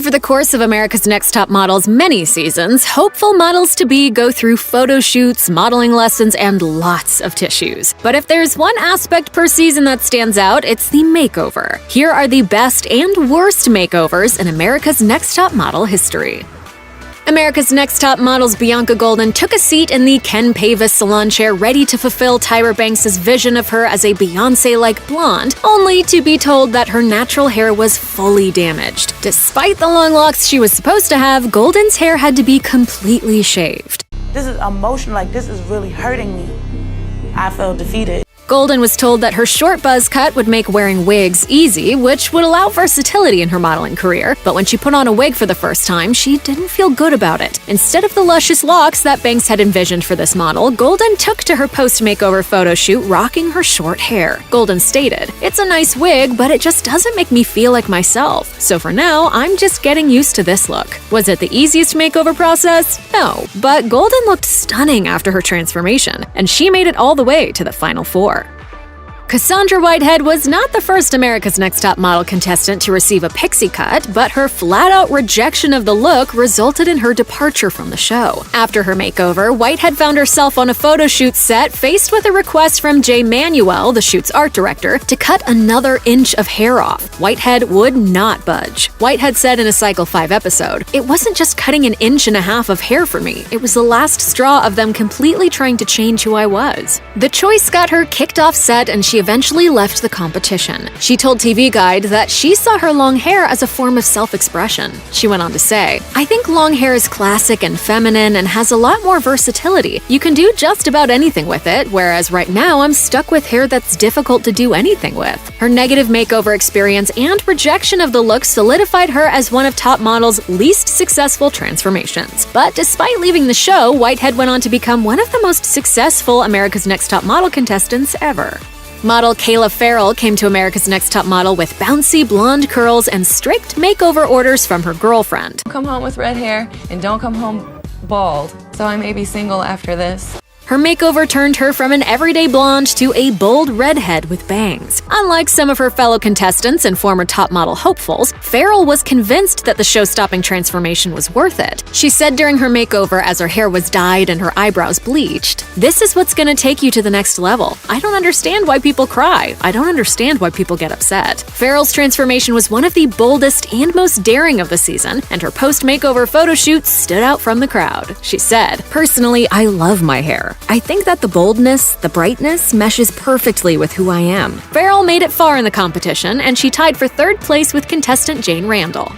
Over the course of America's Next Top Model's many seasons, hopeful models-to-be go through photo shoots, modeling lessons, and lots of tissues. But if there's one aspect per season that stands out, it's the makeover. Here are the best and worst makeovers in America's Next Top Model history. America's Next Top Model's Bianca Golden took a seat in the Ken Pavis salon chair ready to fulfill Tyra Banks' vision of her as a Beyoncé-like blonde, only to be told that her natural hair was fully damaged. Despite the long locks she was supposed to have, Golden's hair had to be completely shaved. This is emotional, this is really hurting me. I felt defeated. Golden was told that her short buzz cut would make wearing wigs easy, which would allow versatility in her modeling career, but when she put on a wig for the first time, she didn't feel good about it. Instead of the luscious locks that Banks had envisioned for this model, Golden took to her post-makeover photo shoot rocking her short hair. Golden stated, "It's a nice wig, but it just doesn't make me feel like myself. So for now, I'm just getting used to this look." Was it the easiest makeover process? No, but Golden looked stunning after her transformation, and she made it all the way to the Final Four. Cassandra Whitehead was not the first America's Next Top Model contestant to receive a pixie cut, but her flat-out rejection of the look resulted in her departure from the show. After her makeover, Whitehead found herself on a photo shoot set faced with a request from Jay Manuel, the shoot's art director, to cut another inch of hair off. Whitehead would not budge. Whitehead said in a Cycle 5 episode, "It wasn't just cutting an inch and a half of hair for me, it was the last straw of them completely trying to change who I was." The choice got her kicked off set, and she eventually left the competition. She told TV Guide that she saw her long hair as a form of self-expression. She went on to say, "I think long hair is classic and feminine and has a lot more versatility. You can do just about anything with it, whereas right now I'm stuck with hair that's difficult to do anything with." Her negative makeover experience and rejection of the look solidified her as one of Top Model's least successful transformations. But despite leaving the show, Whitehead went on to become one of the most successful America's Next Top Model contestants ever. Model Kayla Farrell came to America's Next Top Model with bouncy blonde curls and strict makeover orders from her girlfriend. Come home with red hair and don't come home bald, so I may be single after this. Her makeover turned her from an everyday blonde to a bold redhead with bangs. Unlike some of her fellow contestants and former Top Model hopefuls, Farrell was convinced that the show-stopping transformation was worth it. She said during her makeover, as her hair was dyed and her eyebrows bleached, "This is what's gonna take you to the next level. I don't understand why people cry. I don't understand why people get upset." Farrell's transformation was one of the boldest and most daring of the season, and her post-makeover photo shoot stood out from the crowd. She said, "Personally, I love my hair. I think that the boldness, the brightness, meshes perfectly with who I am." Farrell made it far in the competition, and she tied for third place with contestant Jane Randall.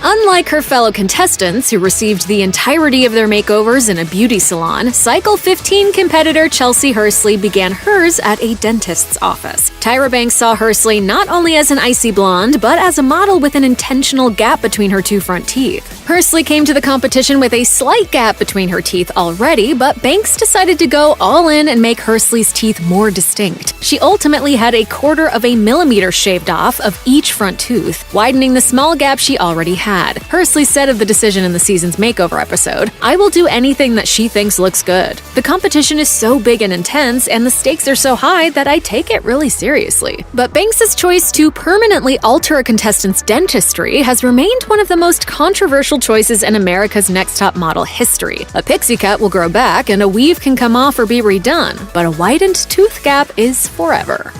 Unlike her fellow contestants, who received the entirety of their makeovers in a beauty salon, Cycle 15 competitor Chelsea Hursley began hers at a dentist's office. Tyra Banks saw Hursley not only as an icy blonde, but as a model with an intentional gap between her two front teeth. Hursley came to the competition with a slight gap between her teeth already, but Banks decided to go all in and make Hursley's teeth more distinct. She ultimately had a 1/4 millimeter shaved off of each front tooth, widening the small gap she already had. Hursley said of the decision in the season's makeover episode, "I will do anything that she thinks looks good. The competition is so big and intense, and the stakes are so high that I take it really seriously." But Banks' choice to permanently alter a contestant's dentistry has remained one of the most controversial choices in America's Next Top Model history. A pixie cut will grow back, and a weave can come off or be redone, but a widened tooth gap is forever.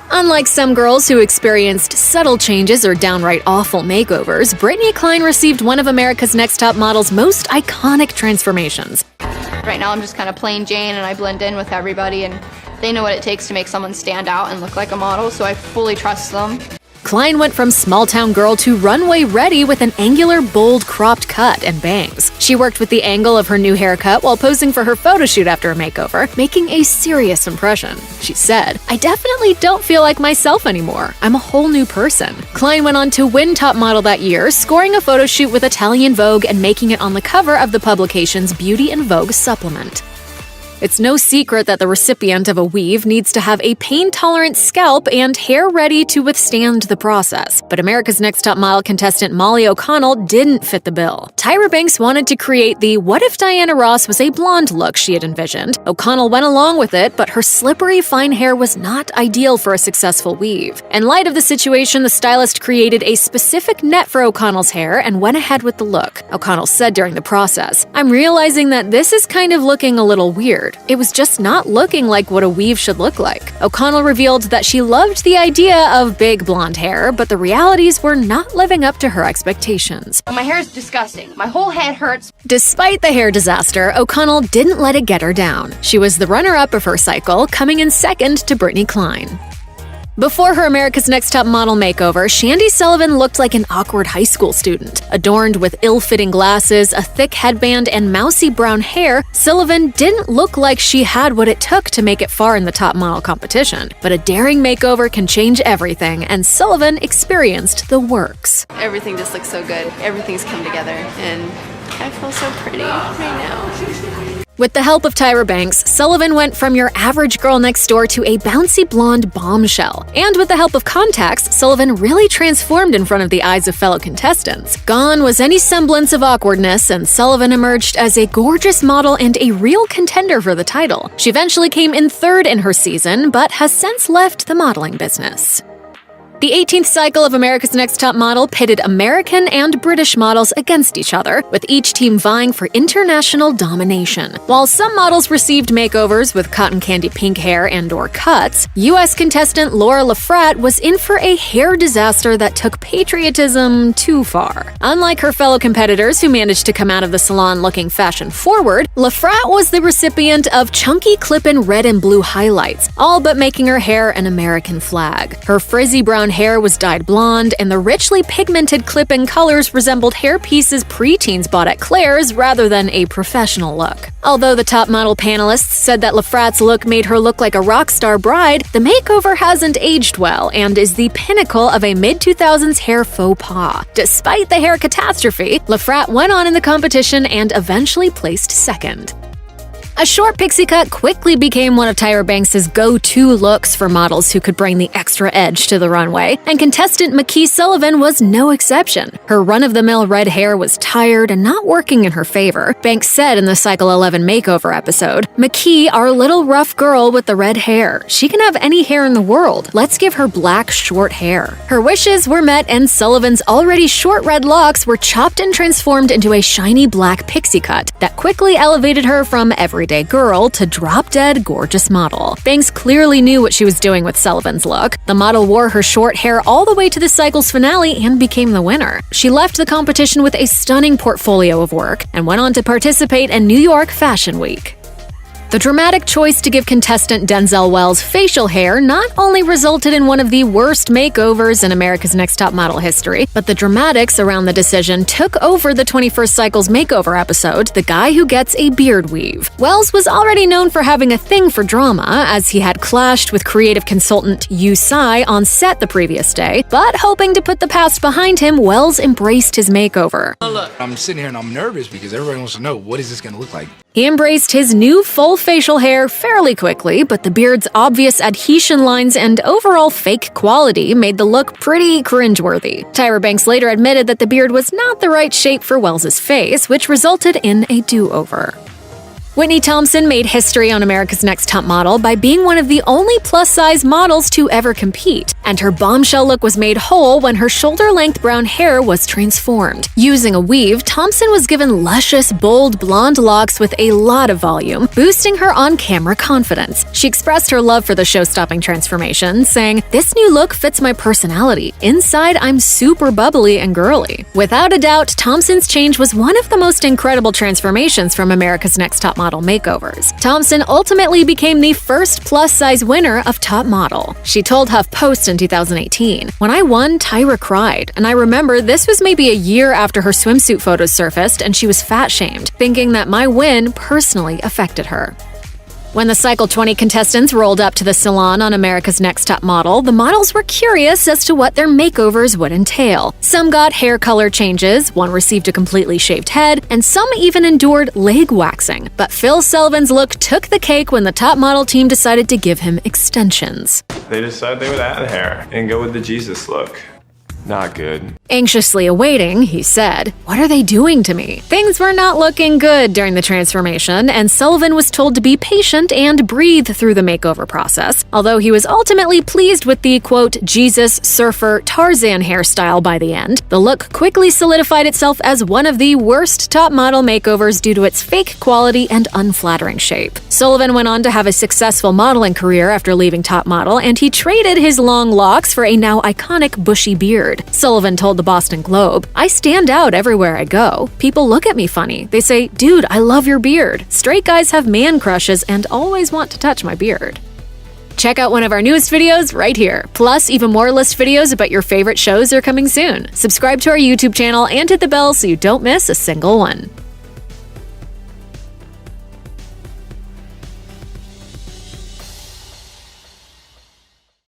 Unlike some girls who experienced subtle changes or downright awful makeovers, Brittany Klein received one of America's Next Top Model's most iconic transformations. Right now I'm just kind of plain Jane and I blend in with everybody, and they know what it takes to make someone stand out and look like a model, so I fully trust them. Klein went from small-town girl to runway ready with an angular, bold, cropped cut and bangs. She worked with the angle of her new haircut while posing for her photo shoot after a makeover, making a serious impression. She said, "I definitely don't feel like myself anymore. I'm a whole new person." Klein went on to win Top Model that year, scoring a photo shoot with Italian Vogue and making it on the cover of the publication's Beauty and Vogue supplement. It's no secret that the recipient of a weave needs to have a pain-tolerant scalp and hair ready to withstand the process. But America's Next Top Model contestant Molly O'Connell didn't fit the bill. Tyra Banks wanted to create the "what if Diana Ross was a blonde" look she had envisioned. O'Connell went along with it, but her slippery, fine hair was not ideal for a successful weave. In light of the situation, the stylist created a specific net for O'Connell's hair and went ahead with the look. O'Connell said during the process, "I'm realizing that this is kind of looking a little weird. It was just not looking like what a weave should look like." O'Connell revealed that she loved the idea of big blonde hair, but the realities were not living up to her expectations. My hair is disgusting. My whole head hurts. Despite the hair disaster, O'Connell didn't let it get her down. She was the runner-up of her cycle, coming in second to Brittany Klein. Before her America's Next Top Model makeover, Shandy Sullivan looked like an awkward high school student. Adorned with ill-fitting glasses, a thick headband, and mousy brown hair, Sullivan didn't look like she had what it took to make it far in the top model competition. But a daring makeover can change everything, and Sullivan experienced the works. Everything just looks so good. Everything's come together, and I feel so pretty right now. With the help of Tyra Banks, Sullivan went from your average girl next door to a bouncy blonde bombshell. And with the help of contacts, Sullivan really transformed in front of the eyes of fellow contestants. Gone was any semblance of awkwardness, and Sullivan emerged as a gorgeous model and a real contender for the title. She eventually came in third in her season, but has since left the modeling business. The 18th cycle of America's Next Top Model pitted American and British models against each other, with each team vying for international domination. While some models received makeovers with cotton candy pink hair and/or cuts, U.S. contestant Laura LaFrat was in for a hair disaster that took patriotism too far. Unlike her fellow competitors who managed to come out of the salon looking fashion-forward, LaFrat was the recipient of chunky clip-in red and blue highlights, all but making her hair an American flag. Her frizzy brown hair was dyed blonde, and the richly pigmented clip-in colors resembled hair pieces preteens bought at Claire's rather than a professional look. Although the top model panelists said that LaFrat's look made her look like a rock star bride, the makeover hasn't aged well and is the pinnacle of a mid-2000s hair faux pas. Despite the hair catastrophe, LaFrat went on in the competition and eventually placed second. A short pixie cut quickly became one of Tyra Banks' go-to looks for models who could bring the extra edge to the runway, and contestant McKee Sullivan was no exception. Her run-of-the-mill red hair was tired and not working in her favor. Banks said in the Cycle 11 makeover episode, "McKee, our little rough girl with the red hair. She can have any hair in the world. Let's give her black, short hair." Her wishes were met, and Sullivan's already short red locks were chopped and transformed into a shiny black pixie cut that quickly elevated her from everyday girl to drop-dead gorgeous model. Banks clearly knew what she was doing with Sullivan's look. The model wore her short hair all the way to the cycle's finale and became the winner. She left the competition with a stunning portfolio of work and went on to participate in New York Fashion Week. The dramatic choice to give contestant Denzel Wells facial hair not only resulted in one of the worst makeovers in America's Next Top Model history, but the dramatics around the decision took over the 21st Cycle's makeover episode, The Guy Who Gets a Beard Weave. Wells was already known for having a thing for drama, as he had clashed with creative consultant Yu Tsai on set the previous day, but hoping to put the past behind him, Wells embraced his makeover. Look, I'm sitting here and I'm nervous because everybody wants to know, what is this going to look like? He embraced his new full facial hair fairly quickly, but the beard's obvious adhesion lines and overall fake quality made the look pretty cringeworthy. Tyra Banks later admitted that the beard was not the right shape for Wells's face, which resulted in a do-over. Whitney Thompson made history on America's Next Top Model by being one of the only plus-size models to ever compete, and her bombshell look was made whole when her shoulder-length brown hair was transformed. Using a weave, Thompson was given luscious, bold blonde locks with a lot of volume, boosting her on-camera confidence. She expressed her love for the show-stopping transformation, saying, "This new look fits my personality. Inside, I'm super bubbly and girly." Without a doubt, Thompson's change was one of the most incredible transformations from America's Next Top Model makeovers. Thompson ultimately became the first plus-size winner of Top Model. She told HuffPost in 2018, "When I won, Tyra cried, and I remember this was maybe a year after her swimsuit photos surfaced and she was fat-shamed, thinking that my win personally affected her." When the Cycle 20 contestants rolled up to the salon on America's Next Top Model, the models were curious as to what their makeovers would entail. Some got hair color changes, one received a completely shaved head, and some even endured leg waxing. But Phil Sullivan's look took the cake when the top model team decided to give him extensions. They decided they would add hair and go with the Jesus look. Not good. Anxiously awaiting, he said, "What are they doing to me?" Things were not looking good during the transformation, and Sullivan was told to be patient and breathe through the makeover process. Although he was ultimately pleased with the, quote, Jesus, surfer, Tarzan hairstyle by the end, the look quickly solidified itself as one of the worst top model makeovers due to its fake quality and unflattering shape. Sullivan went on to have a successful modeling career after leaving Top Model, and he traded his long locks for a now iconic bushy beard. Sullivan told the Boston Globe, "I stand out everywhere I go. People look at me funny. They say, 'Dude, I love your beard.' Straight guys have man crushes and always want to touch my beard." Check out one of our newest videos right here. Plus, even more list videos about your favorite shows are coming soon. Subscribe to our YouTube channel and hit the bell so you don't miss a single one.